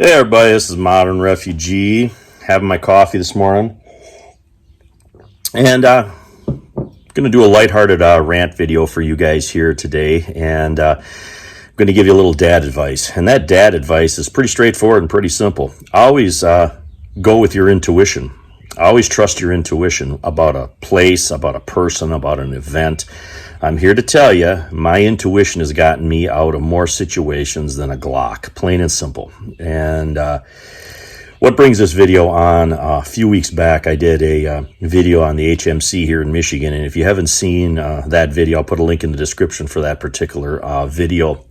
Hey everybody, this is Modern Refugee, having my coffee this morning, and going to do a lighthearted rant video for you guys here today, and I'm going to give you a little dad advice. And that dad advice is pretty straightforward and pretty simple. Always go with your intuition. Always trust your intuition about a place, about a person, about an event. I'm here to tell you, my intuition has gotten me out of more situations than a Glock, plain and simple. And what brings this video on, a few weeks back, I did a video on the HMC here in Michigan. And if you haven't seen that video, I'll put a link in the description for that particular video.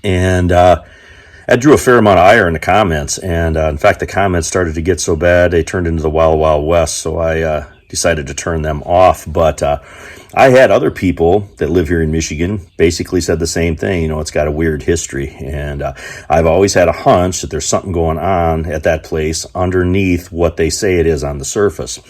And that drew a fair amount of ire in the comments. And in fact, the comments started to get so bad, they turned into the Wild Wild West. So I decided to turn them off. But I had other people that live here in Michigan basically said the same thing. You know, it's got a weird history. And I've always had a hunch that there's something going on at that place underneath what they say it is on the surface.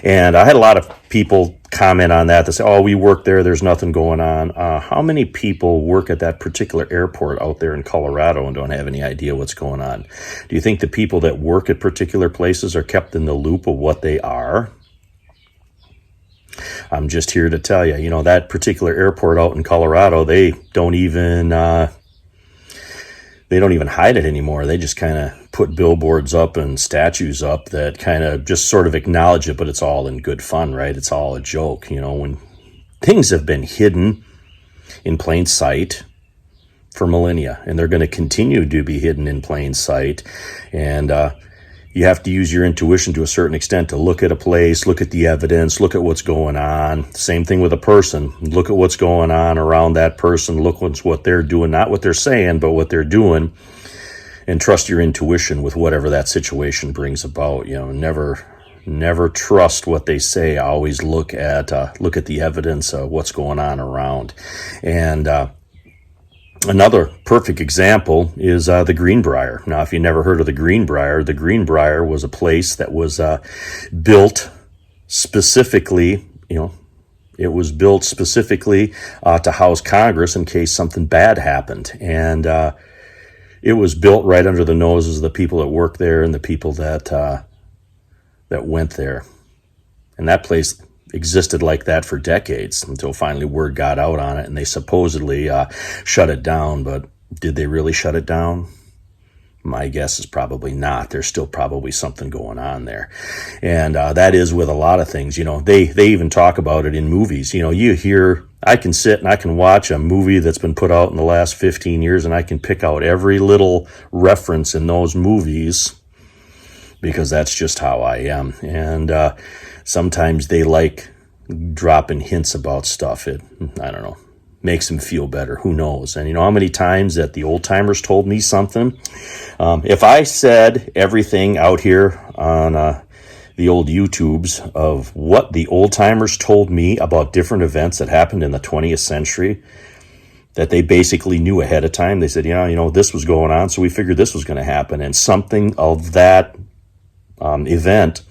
And I had a lot of people comment on that. They say, oh, we work there, there's nothing going on. How many people work at that particular airport out there in Colorado and don't have any idea what's going on? Do you think the people that work at particular places are kept in the loop of what they are? I'm just here to tell you, you know, that particular airport out in Colorado, they don't even hide it anymore. They just kind of put billboards up and statues up that kind of just sort of acknowledge it, but it's all in good fun, right? It's all a joke, you know, when things have been hidden in plain sight for millennia, and they're going to continue to be hidden in plain sight. And you have to use your intuition to a certain extent to look at a place, look at the evidence, look at what's going on. Same thing with a person. Look at what's going on around that person. Look what they're doing, not what they're saying, but what they're doing. And trust your intuition with whatever that situation brings about. You know, never trust what they say. Always look at the evidence of what's going on around. And another perfect example is the Greenbrier. Now, if you never heard of the Greenbrier was a place that was built specifically, you know, it was built specifically to house Congress in case something bad happened. And it was built right under the noses of the people that work there and the people that went there. And that place existed like that for decades until finally word got out on it, and they supposedly shut it down. But did they really shut it down? My guess is probably not. There's still probably something going on there. And that is with a lot of things. You know, they even talk about it in movies. You know, I can sit and I can watch a movie that's been put out in the last 15 years, and I can pick out every little reference in those movies because that's just how I am. And sometimes they like dropping hints about stuff. I don't know, makes them feel better. Who knows? And you know how many times that the old timers told me something? If I said everything out here on the old YouTubes of what the old timers told me about different events that happened in the 20th century, that they basically knew ahead of time. They said, you know, this was going on, so we figured this was going to happen. And something of that event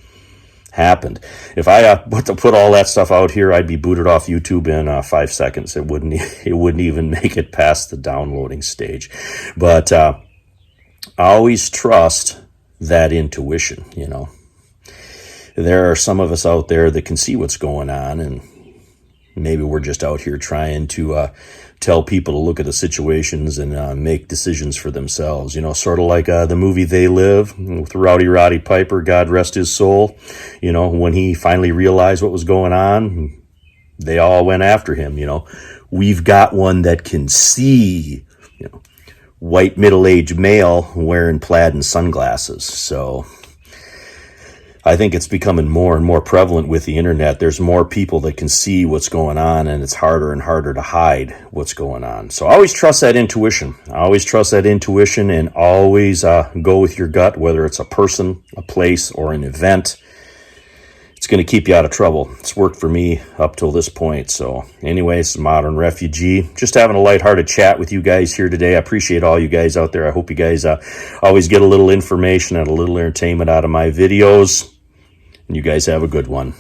happened. If I put all that stuff out here, I'd be booted off YouTube in 5 seconds. It wouldn't even make it past the downloading stage. But always trust that intuition. You know, there are some of us out there that can see what's going on, and maybe we're just out here trying to tell people to look at the situations and make decisions for themselves. You know, sort of like the movie They Live with Rowdy Roddy Piper, God rest his soul. You know, when he finally realized what was going on, they all went after him. You know, we've got one that can see, you know, white middle-aged male wearing plaid and sunglasses. So I think it's becoming more and more prevalent with the internet. There's more people that can see what's going on, and it's harder and harder to hide what's going on. So always trust that intuition. Always trust that intuition, and always go with your gut, whether it's a person, a place, or an event. It's going to keep you out of trouble. It's worked for me up till this point. So anyways, Modern Refugee, just having a lighthearted chat with you guys here today. I appreciate all you guys out there. I hope you guys always get a little information and a little entertainment out of my videos. And you guys have a good one.